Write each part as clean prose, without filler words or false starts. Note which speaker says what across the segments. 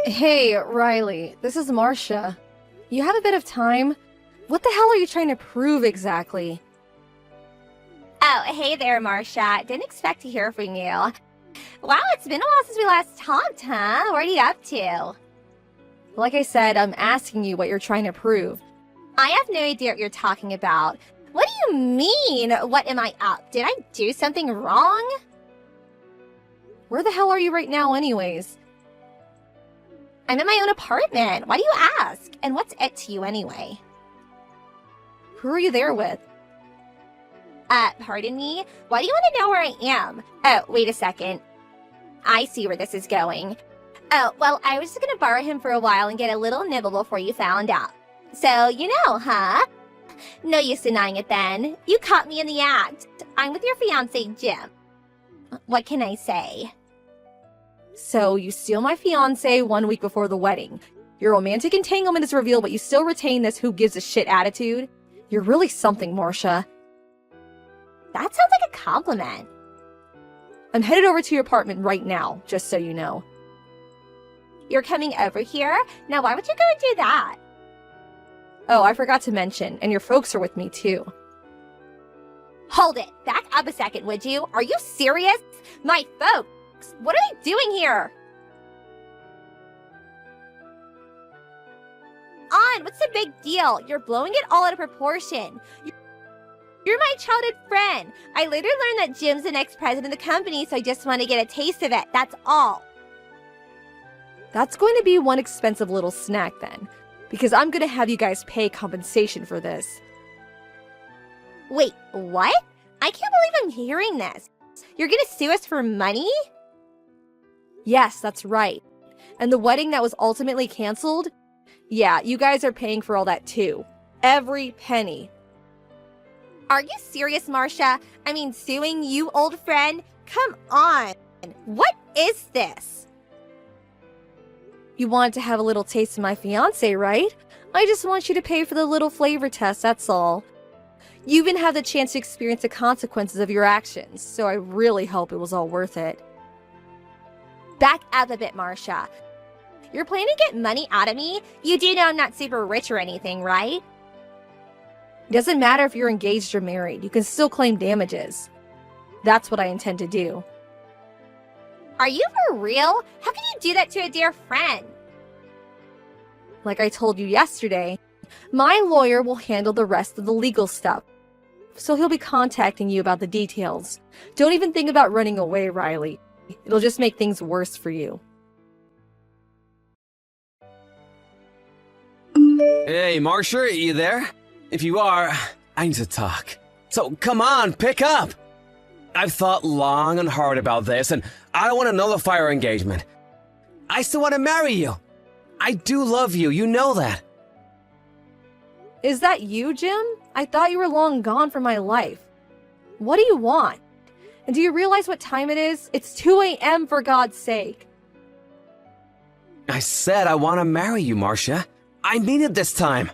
Speaker 1: Hey, Riley, this is Marcia. You have a bit of time? What the hell are you trying to prove exactly?
Speaker 2: Oh, hey there, Marcia. Didn't expect to hear from you. Wow, it's been a while since we last talked, huh? What are you up to?
Speaker 1: Like I said, I'm asking you what you're trying to prove.
Speaker 2: I have no idea what you're talking about. What do you mean, what am I up? Did I do something wrong?
Speaker 1: Where the hell are you right now anyways?
Speaker 2: I'm in my own apartment. Why do you ask? And what's it to you anyway?
Speaker 1: Who are you there with?
Speaker 2: Pardon me? Why do you want to know where I am? Oh, wait a second. I see where this is going. Oh, well, I was just gonna borrow him for a while and get a little nibble before you found out. So, you know, huh? No use denying it then. You caught me in the act. I'm with your fiancé, Jim. What can I say?
Speaker 1: So, you steal my fiancé 1 week before the wedding. Your romantic entanglement is revealed, but you still retain this who gives a shit attitude? You're really something, Marcia.
Speaker 2: That sounds like a compliment.
Speaker 1: I'm headed over to your apartment right now, just so you know.
Speaker 2: You're coming over here? Now, why would you go and do that?
Speaker 1: Oh, I forgot to mention, and your folks are with me too.
Speaker 2: Hold it! Back up a second, would you? Are you serious? My folks! What are they doing here? What's the big deal? You're blowing it all out of proportion. You're my childhood friend. I later learned that Jim's the next president of the company, so I just want to get a taste of it. That's all.
Speaker 1: That's going to be one expensive little snack then, because I'm going to have you guys pay compensation for this.
Speaker 2: Wait, what? I can't believe I'm hearing this. You're going to sue us for money?
Speaker 1: Yes, that's right. And the wedding that was ultimately canceled? Yeah, you guys are paying for all that too. Every penny.
Speaker 2: Are you serious, Marcia? I mean, suing you, old friend? Come on. What is this?
Speaker 1: You wanted to have a little taste of my fiancé, right? I just want you to pay for the little flavor test, that's all. You even have the chance to experience the consequences of your actions, so I really hope it was all worth it.
Speaker 2: Back up a bit, Marcia. You're planning to get money out of me? You do know I'm not super rich or anything, right?
Speaker 1: It doesn't matter if you're engaged or married, you can still claim damages. That's what I intend to do.
Speaker 2: Are you for real? How can you do that to a dear friend?
Speaker 1: Like I told you yesterday, my lawyer will handle the rest of the legal stuff, so he'll be contacting you about the details. Don't even think about running away, Riley. It'll just make things worse for you.
Speaker 3: Hey, Marcia, are you there? If you are, I need to talk. So come on, pick up! I've thought long and hard about this, and I don't want to nullify our engagement. I still want to marry you. I do love you, you know that.
Speaker 1: Is that you, Jim? I thought you were long gone from my life. What do you want? And do you realize what time it is? It's 2 a.m. for God's sake.
Speaker 3: I said I want to marry you, Marcia. I mean it this time.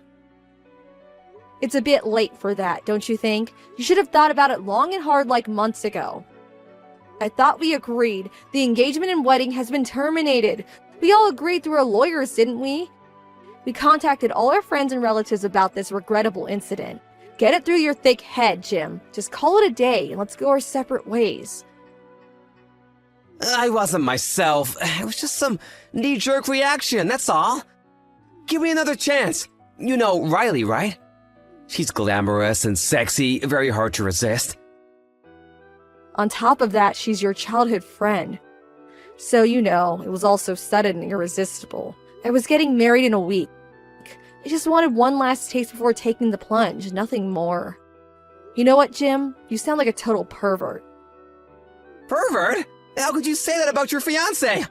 Speaker 1: It's a bit late for that, don't you think? You should have thought about it long and hard like months ago. I thought we agreed. The engagement and wedding has been terminated. We all agreed through our lawyers, didn't we? We contacted all our friends and relatives about this regrettable incident. Get it through your thick head, Jim. Just call it a day and let's go our separate ways.
Speaker 3: I wasn't myself. It was just some knee-jerk reaction, that's all. Give me another chance. You know Riley, right? She's glamorous and sexy, very hard to resist.
Speaker 1: On top of that, she's your childhood friend. So, you know, it was all so sudden and irresistible. I was getting married in a week. I just wanted one last taste before taking the plunge, nothing more. You know what, Jim? You sound like a total pervert.
Speaker 3: Pervert? How could you say that about your fiancé?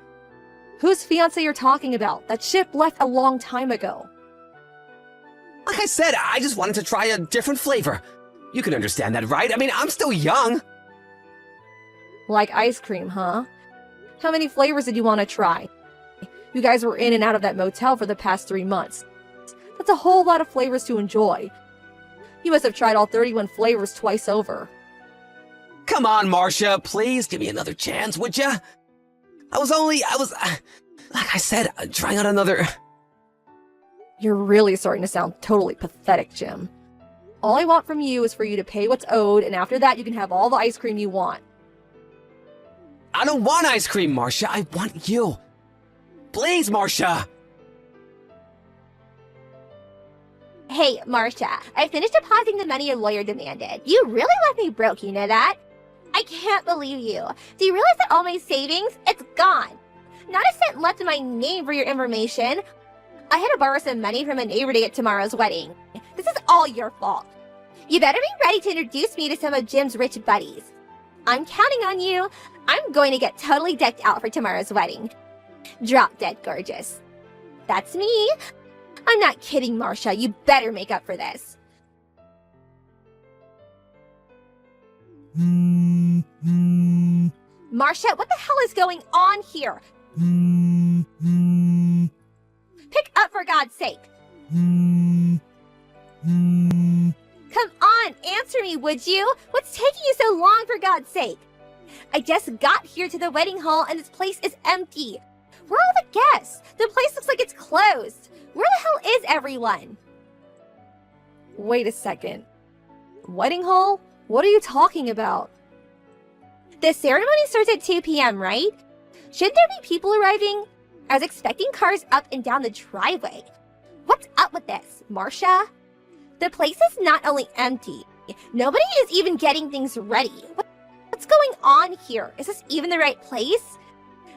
Speaker 1: Whose fiancé you're talking about? That ship left a long time ago.
Speaker 3: Like I said, I just wanted to try a different flavor. You can understand that, right? I mean, I'm still young.
Speaker 1: Like ice cream, huh? How many flavors did you want to try? You guys were in and out of that motel for the past 3 months. That's a whole lot of flavors to enjoy. You must have tried all 31 flavors twice over.
Speaker 3: Come on, Marcia, please give me another chance, would ya? Like I I said, trying out another...
Speaker 1: You're really starting to sound totally pathetic, Jim. All I want from you is for you to pay what's owed, and after that you can have all the ice cream you want.
Speaker 3: I don't want ice cream, Marcia. I want you. Please, Marcia.
Speaker 2: Hey, Marcia, I finished depositing the money your lawyer demanded. You really left me broke, you know that? I can't believe you. Do you realize that all my savings, it's gone? Not a cent left in my name for your information. I had to borrow some money from a neighbor to get tomorrow's wedding. This is all your fault. You better be ready to introduce me to some of Jim's rich buddies. I'm counting on you. I'm going to get totally decked out for tomorrow's wedding. Drop dead gorgeous. That's me. I'm not kidding, Marcia. You better make up for this. Marcia, what the hell is going on here? Pick up for God's sake. Come on, answer me, would you? What's taking you so long, for God's sake? I just got here to the wedding hall and this place is empty. Where are all the guests? The place looks like it's closed. Where the hell is everyone?
Speaker 1: Wait a second. Wedding hall? What are you talking about?
Speaker 2: The ceremony starts at 2 p.m., right? Shouldn't there be people arriving? I was expecting cars up and down the driveway. What's up with this, Marcia? The place is not only empty, nobody is even getting things ready. What's going on here? Is this even the right place?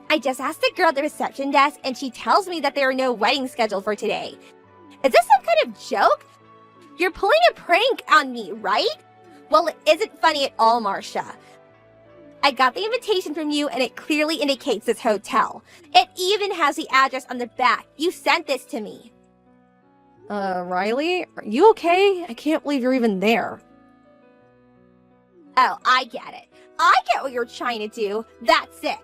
Speaker 2: I just asked the girl at the reception desk and she tells me that there are no weddings scheduled for today. Is this some kind of joke? You're pulling a prank on me, right? Well, it isn't funny at all, Marcia. I got the invitation from you and it clearly indicates this hotel. It even has the address on the back. You sent this to me.
Speaker 1: Riley? Are you okay? I can't believe you're even there.
Speaker 2: Oh, I get it. I get what you're trying to do. That's it.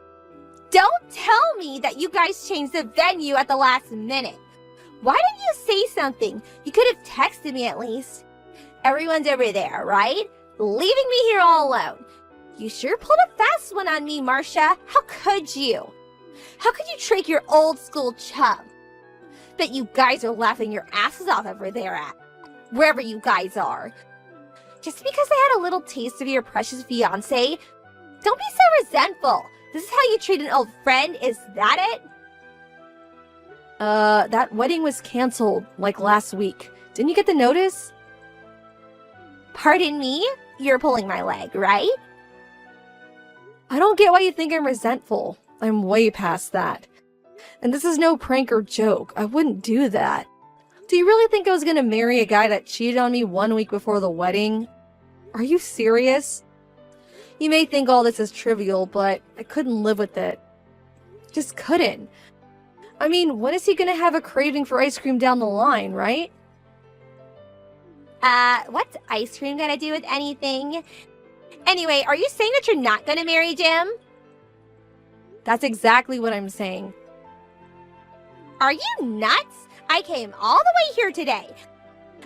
Speaker 2: Don't tell me that you guys changed the venue at the last minute. Why didn't you say something? You could have texted me at least. Everyone's over there, right? Leaving me here all alone. You sure pulled a fast one on me, Marcia. How could you? How could you trick your old school chum? Bet you guys are laughing your asses off over there at wherever you guys are. Just because I had a little taste of your precious fiancé, don't be so resentful. This is how you treat an old friend, is that it?
Speaker 1: That wedding was canceled, like last week. Didn't you get the notice?
Speaker 2: Pardon me? You're pulling my leg, right?
Speaker 1: I don't get why you think I'm resentful. I'm way past that. And this is no prank or joke. I wouldn't do that. Do you really think I was gonna marry a guy that cheated on me 1 week before the wedding? Are you serious? You may think all this is trivial, but I couldn't live with it. Just couldn't. I mean, when is he gonna have a craving for ice cream down the line, right?
Speaker 2: What's ice cream gonna do with anything? Anyway, are you saying that you're not gonna marry Jim?
Speaker 1: That's exactly what I'm saying.
Speaker 2: Are you nuts? I came all the way here today.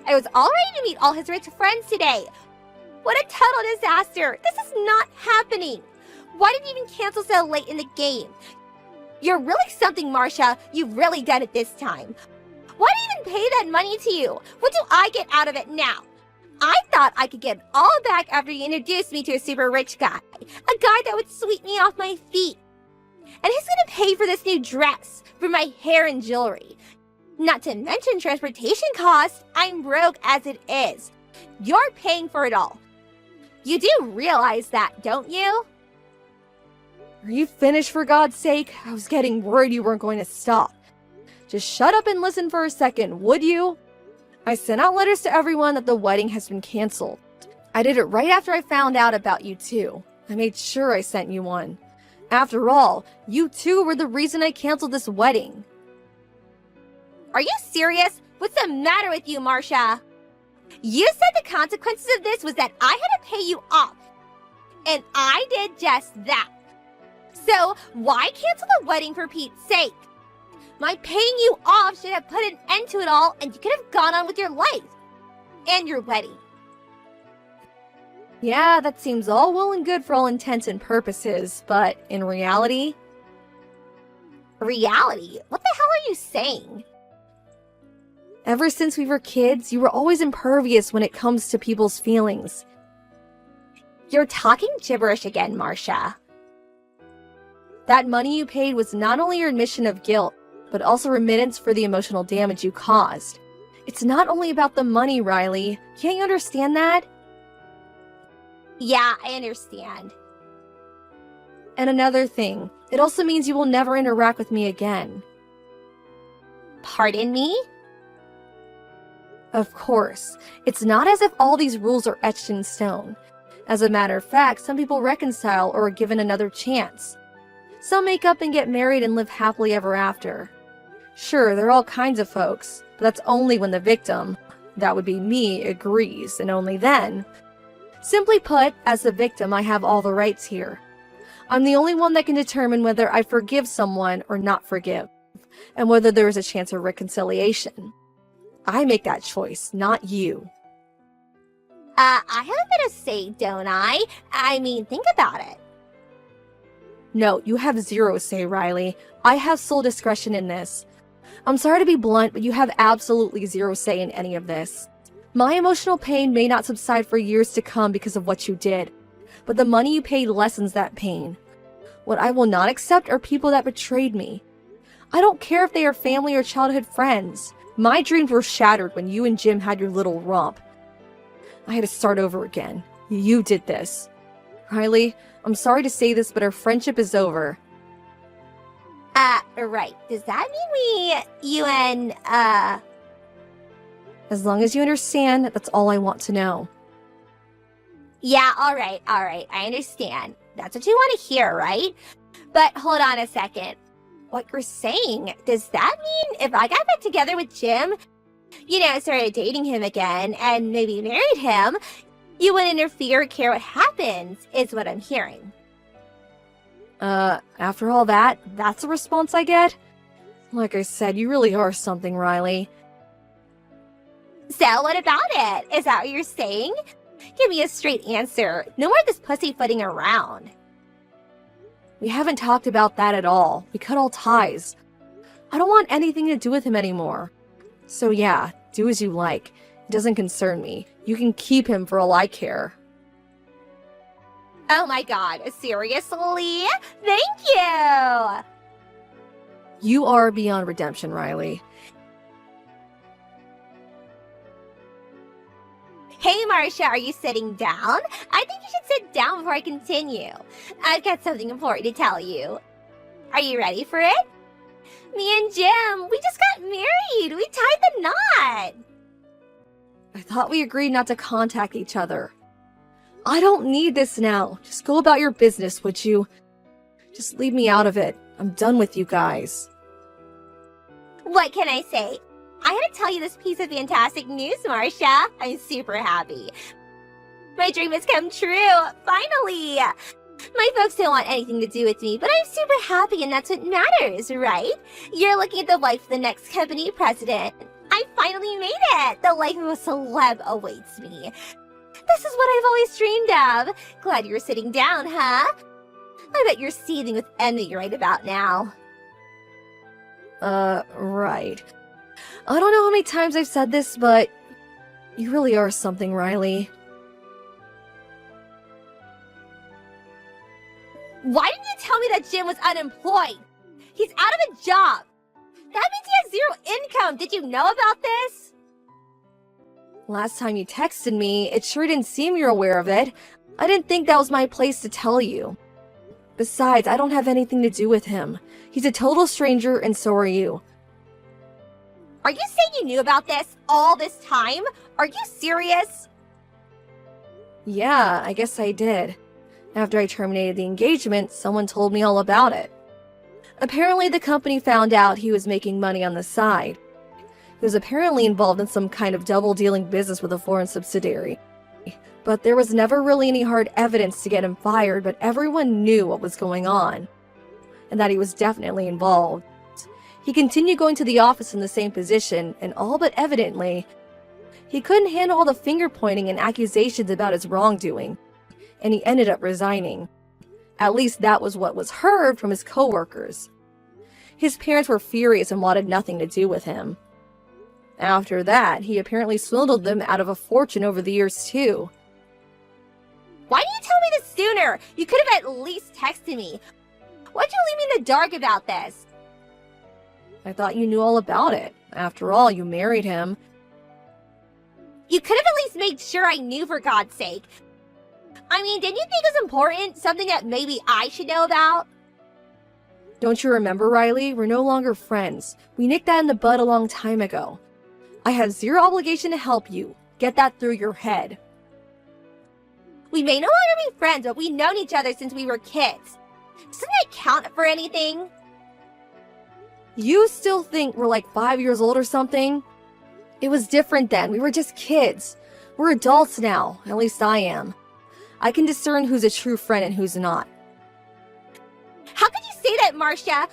Speaker 2: I was all ready to meet all his rich friends today. What a total disaster. This is not happening. Why did you even cancel so late in the game? You're really something, Marcia. You've really done it this time. Why did I even pay that money to you? What do I get out of it now? I thought I could get it all back after you introduced me to a super rich guy. A guy that would sweep me off my feet. And he's gonna pay for this new dress, for my hair and jewelry. Not to mention transportation costs. I'm broke as it is. You're paying for it all. You do realize that, don't you?
Speaker 1: Are you finished, for God's sake? I was getting worried you weren't going to stop. Just shut up and listen for a second, would you? I sent out letters to everyone that the wedding has been canceled. I did it right after I found out about you two. I made sure I sent you one. After all, you two were the reason I canceled this wedding.
Speaker 2: Are you serious? What's the matter with you, Marcia? You said the consequences of this was that I had to pay you off. And I did just that. So, why cancel the wedding for Pete's sake? My paying you off should have put an end to it all and you could have gone on with your life. And your wedding.
Speaker 1: Yeah, that seems all well and good for all intents and purposes, but in reality...
Speaker 2: Reality? What the hell are you saying?
Speaker 1: Ever since we were kids, you were always impervious when it comes to people's feelings.
Speaker 2: You're talking gibberish again, Marcia.
Speaker 1: That money you paid was not only your admission of guilt, but also remittance for the emotional damage you caused. It's not only about the money, Riley. Can't you understand that?
Speaker 2: Yeah, I understand.
Speaker 1: And another thing, it also means you will never interact with me again.
Speaker 2: Pardon me?
Speaker 1: Of course, it's not as if all these rules are etched in stone. As a matter of fact, some people reconcile or are given another chance. Some make up and get married and live happily ever after. Sure, there are all kinds of folks, but that's only when the victim, that would be me, agrees, and only then. Simply put, as the victim, I have all the rights here. I'm the only one that can determine whether I forgive someone or not forgive, and whether there is a chance of reconciliation. I make that choice, not you.
Speaker 2: I have a bit of say, don't I? I mean, think about it.
Speaker 1: No, you have zero say, Riley. I have sole discretion in this. I'm sorry to be blunt, but you have absolutely zero say in any of this. My emotional pain may not subside for years to come because of what you did, but the money you paid lessens that pain. What I will not accept are people that betrayed me. I don't care if they are family or childhood friends. My dreams were shattered when you and Jim had your little romp. I had to start over again. You did this. Riley, I'm sorry to say this, but our friendship is over.
Speaker 2: Right. Does that mean you and,
Speaker 1: As long as you understand, that's all I want to know.
Speaker 2: Yeah, alright, I understand. That's what you want to hear, right? But hold on a second. What you're saying, does that mean if I got back together with Jim, started dating him again, and maybe married him, you wouldn't interfere or care what happens, is what I'm hearing.
Speaker 1: After all that, that's the response I get? Like I said, you really are something, Riley.
Speaker 2: So what about it? Is that what you're saying? Give me a straight answer. No more of this pussyfooting around.
Speaker 1: We haven't talked about that at all. We cut all ties. I don't want anything to do with him anymore. So yeah, do as you like. It doesn't concern me. You can keep him for all I care.
Speaker 2: Oh my god, seriously? Thank you!
Speaker 1: You are beyond redemption, Riley.
Speaker 2: Hey Marcia, are you sitting down? I think you should sit down before I continue. I've got something important to tell you. Are you ready for it? Me and Jim, we just got married! We tied the knot!
Speaker 1: I thought we agreed not to contact each other. I don't need this now. Just go about your business, would you? Just leave me out of it. I'm done with you guys.
Speaker 2: What can I say? I had to tell you this piece of fantastic news, Marcia. I'm super happy. My dream has come true, finally! My folks don't want anything to do with me, but I'm super happy and that's what matters, right? You're looking at the wife of the next company president. I finally made it! The life of a celeb awaits me. This is what I've always dreamed of. Glad you were sitting down, huh? I bet you're seething with envy right about now.
Speaker 1: Right. I don't know how many times I've said this, but you really are something, Riley.
Speaker 2: Why didn't you tell me that Jim was unemployed? He's out of a job. That means he has zero income. Did you know about this?
Speaker 1: Last time you texted me, it sure didn't seem you're aware of it. I didn't think that was my place to tell you. Besides, I don't have anything to do with him. He's a total stranger, and so are you.
Speaker 2: Are you saying you knew about this all this time? Are you serious?
Speaker 1: Yeah, I guess I did. After I terminated the engagement, someone told me all about it. Apparently, the company found out he was making money on the side. He was apparently involved in some kind of double-dealing business with a foreign subsidiary. But there was never really any hard evidence to get him fired, but everyone knew what was going on, and that he was definitely involved. He continued going to the office in the same position, and all but evidently, he couldn't handle all the finger-pointing and accusations about his wrongdoing, and he ended up resigning. At least that was what was heard from his coworkers. His parents were furious and wanted nothing to do with him. After that, he apparently swindled them out of a fortune over the years too.
Speaker 2: Why didn't you tell me this sooner? You could have at least texted me. Why'd you leave me in the dark about this?
Speaker 1: I thought you knew all about it. After all, you married him.
Speaker 2: You could have at least made sure I knew, for God's sake. I mean, didn't you think it was important? Something that maybe I should know about?
Speaker 1: Don't you remember, Riley? We're no longer friends. We nicked that in the bud a long time ago. I have zero obligation to help you. Get that through your head.
Speaker 2: We may no longer be friends, but we've known each other since we were kids. Doesn't that count for anything?
Speaker 1: You still think we're like 5 years old or something? It was different then. We were just kids. We're adults now. At least I am. I can discern who's a true friend and who's not.
Speaker 2: How could you say that, Marcia?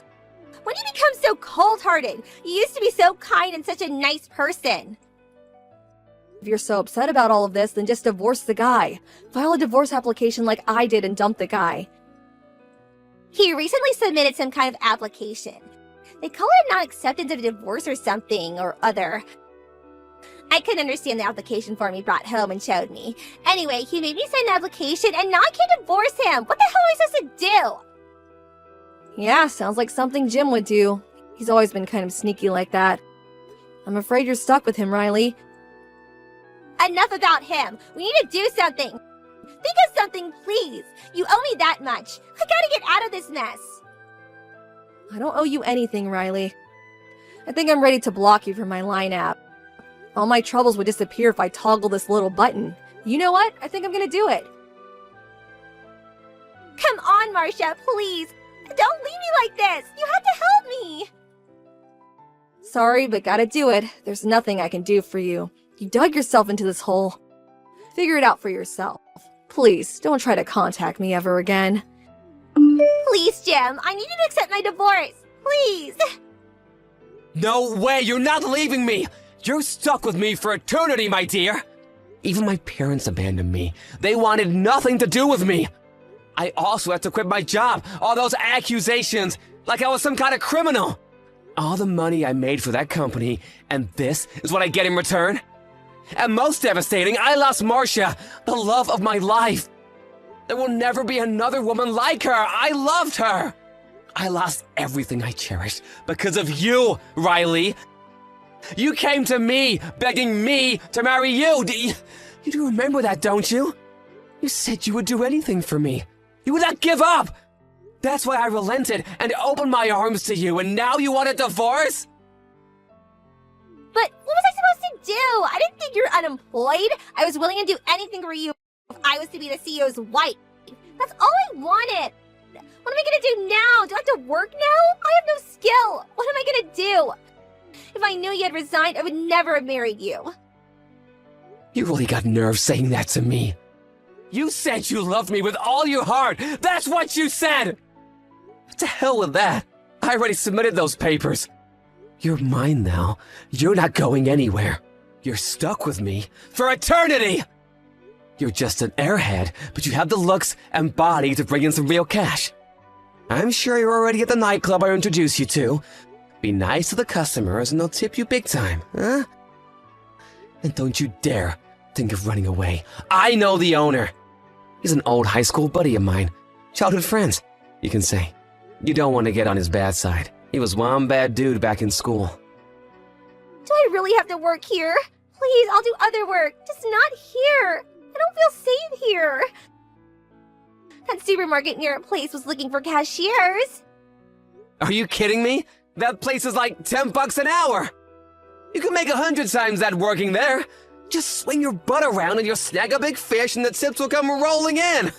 Speaker 2: When did you become so cold-hearted? You used to be so kind and such a nice person.
Speaker 1: If you're so upset about all of this, then just divorce the guy. File a divorce application like I did and dump the guy.
Speaker 2: He recently submitted some kind of application. They call it non-acceptance of divorce or something or other. I couldn't understand the application form he brought home and showed me. Anyway, he made me sign an application and now I can't divorce him. What the hell am I supposed to do?
Speaker 1: Yeah, sounds like something Jim would do. He's always been kind of sneaky like that. I'm afraid you're stuck with him, Riley.
Speaker 2: Enough about him. We need to do something. Think of something, please. You owe me that much. I gotta get out of this mess.
Speaker 1: I don't owe you anything, Riley. I think I'm ready to block you from my Line app. All my troubles would disappear if I toggle this little button. You know what? I think I'm gonna do it.
Speaker 2: Come on, Marcia, please. Don't leave me like this. You have to help me.
Speaker 1: Sorry, but gotta do it. There's nothing I can do for you. You dug yourself into this hole. Figure it out for yourself. Please, don't try to contact me ever again.
Speaker 2: Please, Jim. I need you to accept my divorce. Please.
Speaker 3: No way, you're not leaving me! You're stuck with me for eternity, my dear! Even my parents abandoned me. They wanted nothing to do with me. I also had to quit my job. All those accusations, like I was some kind of criminal. All the money I made for that company, and this is what I get in return? And most devastating, I lost Marcia, the love of my life. There will never be another woman like her. I loved her. I lost everything I cherished because of you, Riley. You came to me, begging me to marry you. You do remember that, don't you? You said you would do anything for me. You would not give up. That's why I relented and opened my arms to you, and now you want a divorce?
Speaker 2: But what was I supposed to do? I didn't think you're unemployed. I was willing to do anything for you if I was to be the CEO's wife. That's all I wanted. What am I gonna do now? Do I have to work now? I have no skill. What am I gonna do? If I knew you had resigned, I would never have married you.
Speaker 3: You really got nerve saying that to me. You said you loved me with all your heart. That's what you said. To hell with that. I already submitted those papers. You're mine now. You're not going anywhere. You're stuck with me for eternity. You're just an airhead, but you have the looks and body to bring in some real cash. I'm sure you're already at the nightclub I introduced you to. Be nice to the customers and they'll tip you big time, huh? And don't you dare think of running away. I know the owner. He's an old high school buddy of mine. Childhood friends, you can say. You don't want to get on his bad side. He was one bad dude back in school.
Speaker 2: Do I really have to work here? Please, I'll do other work, just not here. I don't feel safe here. That supermarket near our place was looking for cashiers.
Speaker 3: Are you kidding me? That place is like $10 an hour. You can make 100 times that working there. Just swing your butt around and you'll snag a big fish and the tips will come rolling in.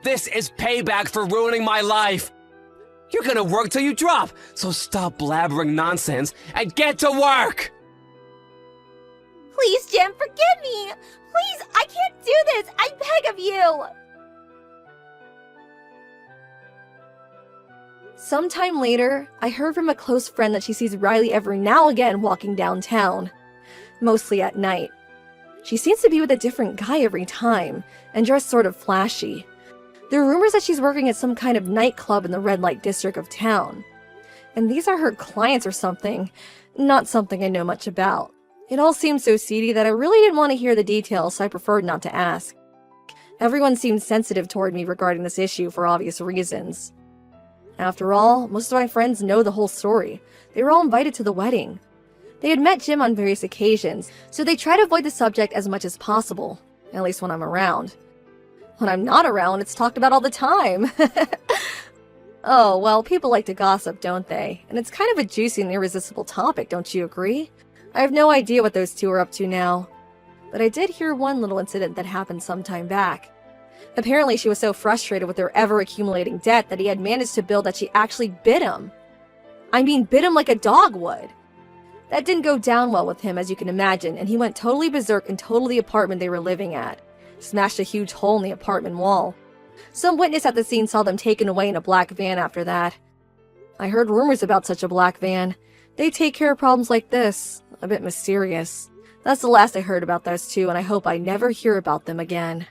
Speaker 3: This is payback for ruining my life. You're gonna work till you drop, so stop blabbering nonsense and get to work!
Speaker 2: Please, Jim, forgive me. Please, I can't do this. I beg of you.
Speaker 1: Sometime later, I heard from a close friend that she sees Riley every now and again walking downtown, mostly at night. She seems to be with a different guy every time, and dressed sort of flashy. There are rumors that she's working at some kind of nightclub in the red light district of town. And these are her clients or something. Not something I know much about. It all seemed so seedy that I really didn't want to hear the details, so I preferred not to ask. Everyone seemed sensitive toward me regarding this issue for obvious reasons. After all, most of my friends know the whole story. They were all invited to the wedding. They had met Jim on various occasions, so they try to avoid the subject as much as possible, at least when I'm around. When I'm not around, it's talked about all the time. Oh, well, people like to gossip, don't they? And it's kind of a juicy and irresistible topic, don't you agree? I have no idea what those two are up to now. But I did hear one little incident that happened some time back. Apparently, she was so frustrated with their ever-accumulating debt that he had managed to build that she actually bit him. I mean, bit him like a dog would. That didn't go down well with him, as you can imagine, and he went totally berserk and totaled the apartment they were living at. Smashed a huge hole in the apartment wall. Some witness at the scene saw them taken away in a black van after that. I heard rumors about such a black van. They take care of problems like this. A bit mysterious. That's the last I heard about those two, and I hope I never hear about them again.